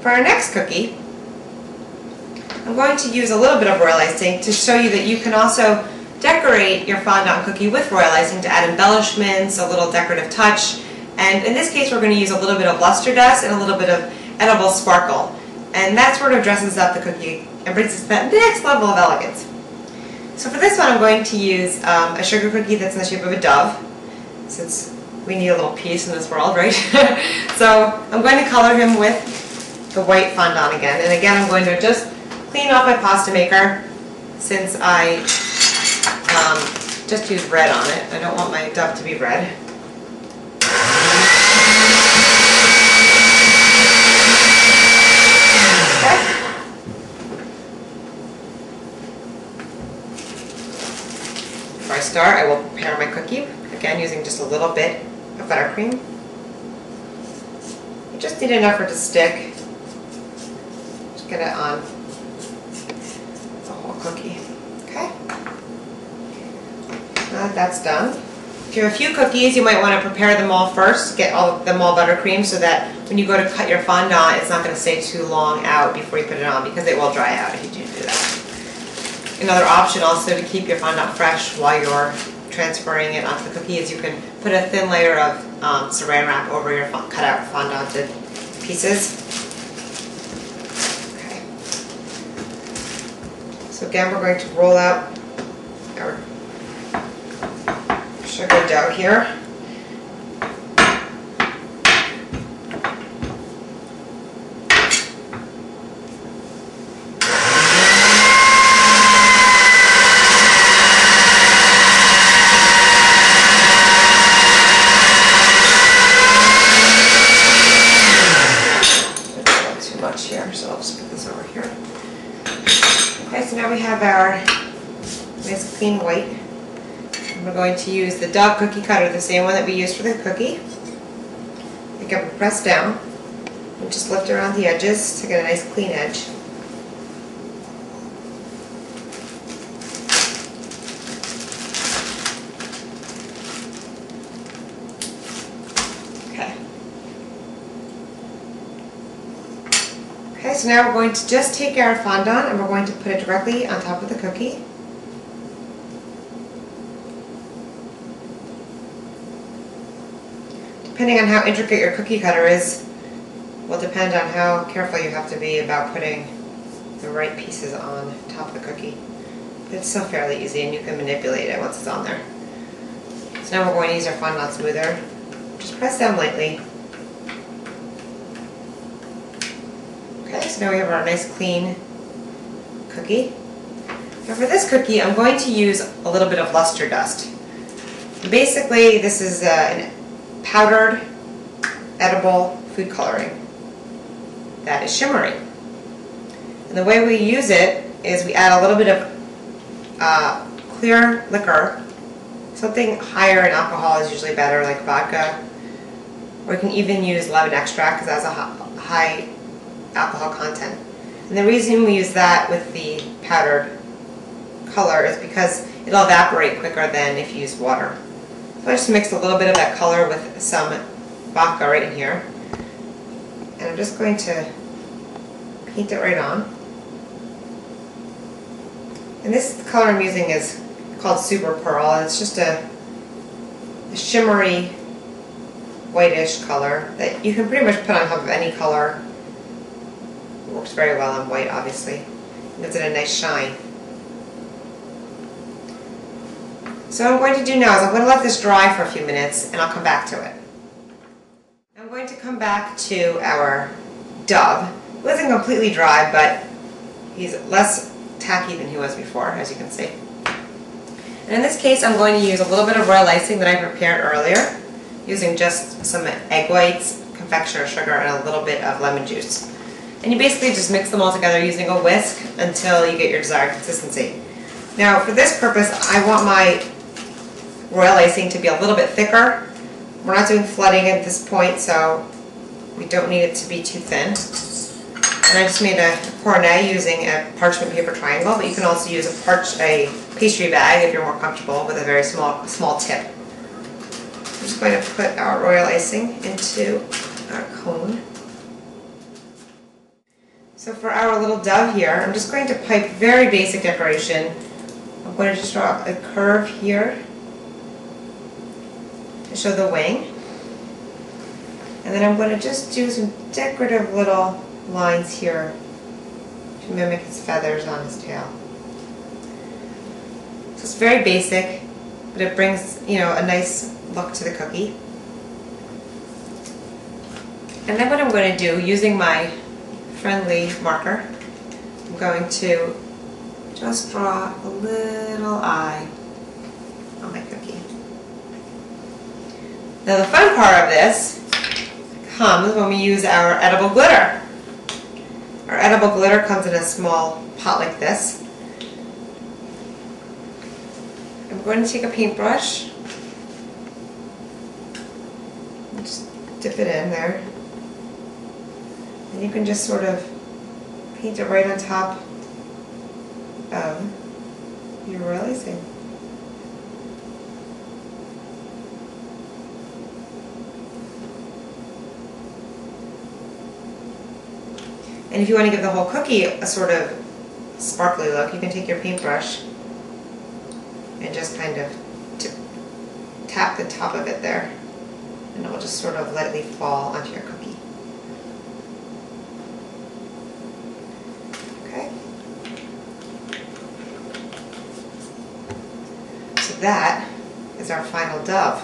for our next cookie, I'm going to use a little bit of royal icing to show you that you can also decorate your fondant cookie with royal icing to add embellishments, a little decorative touch. And in this case, we're going to use a little bit of luster dust and a little bit of edible sparkle. And that sort of dresses up the cookie and brings us to that next level of elegance. So for this one, I'm going to use a sugar cookie that's in the shape of a dove, since we need a little peace in this world, right? So I'm going to color him with the white fondant again. And again, I'm going to just clean off my pasta maker, since I just used red on it. I don't want my dove to be red. Okay. Before I start, I will prepare my cookie, again using just a little bit of buttercream. You just need enough for it to stick. Just get it on the whole cookie. Okay? Now that that's done, if you have a few cookies, you might want to prepare them all first, get them all buttercream, so that when you go to cut your fondant, it's not going to stay too long out before you put it on, because it will dry out if you do that. Another option also to keep your fondant fresh while you're transferring it onto the cookie is you can put a thin layer of saran wrap over your cut out fondanted pieces. Okay. So again, we're going to roll out our sugar dough here. Here, so I'll just put this over here. Okay, so now we have our nice clean white. And we're going to use the dove cookie cutter, the same one that we used for the cookie. Pick up and press down, and just lift around the edges to get a nice clean edge. Okay, so now we're going to just take our fondant and we're going to put it directly on top of the cookie. Depending on how intricate your cookie cutter is, will depend on how careful you have to be about putting the right pieces on top of the cookie. But it's still fairly easy, and you can manipulate it once it's on there. So now we're going to use our fondant smoother. Just press down lightly. Okay, so now we have our nice clean cookie. Now for this cookie, I'm going to use a little bit of luster dust. Basically, this is an powdered edible food coloring that is shimmery. And the way we use it is we add a little bit of clear liquor. Something higher in alcohol is usually better, like vodka. Or you can even use lemon extract, because it has a high alcohol content. And the reason we use that with the powdered color is because it'll evaporate quicker than if you use water. So I just mixed a little bit of that color with some vodka right in here. And I'm just going to paint it right on. And this color I'm using is called Super Pearl. It's just a shimmery whitish color that you can pretty much put on top of any color. It works very well on white, obviously. It gives it a nice shine. So what I'm going to do now is I'm going to let this dry for a few minutes, and I'll come back to it. I'm going to come back to our dove. He wasn't completely dry, but he's less tacky than he was before, as you can see. And in this case, I'm going to use a little bit of royal icing that I prepared earlier, using just some egg whites, confectioner sugar, and a little bit of lemon juice. And you basically just mix them all together using a whisk until you get your desired consistency. Now for this purpose, I want my royal icing to be a little bit thicker. We're not doing flooding at this point, so we don't need it to be too thin. And I just made a cornet using a parchment paper triangle, but you can also use a pastry bag if you're more comfortable with a very small tip. I'm just going to put our royal icing into our cone. So for our little dove here, I'm just going to pipe very basic decoration. I'm going to just draw a curve here to show the wing. And then I'm going to just do some decorative little lines here to mimic his feathers on his tail. So it's very basic, but it brings, you know, a nice look to the cookie. And then what I'm going to do, using my friendly marker, I'm going to just draw a little eye on my cookie. Now the fun part of this comes when we use our edible glitter. Our edible glitter comes in a small pot like this. I'm going to take a paintbrush and just dip it in there. And you can just sort of paint it right on top of your icing. And if you want to give the whole cookie a sort of sparkly look, you can take your paintbrush and just kind of tap the top of it there, and it will just sort of lightly fall onto your cookie. Okay. So that is our final dove.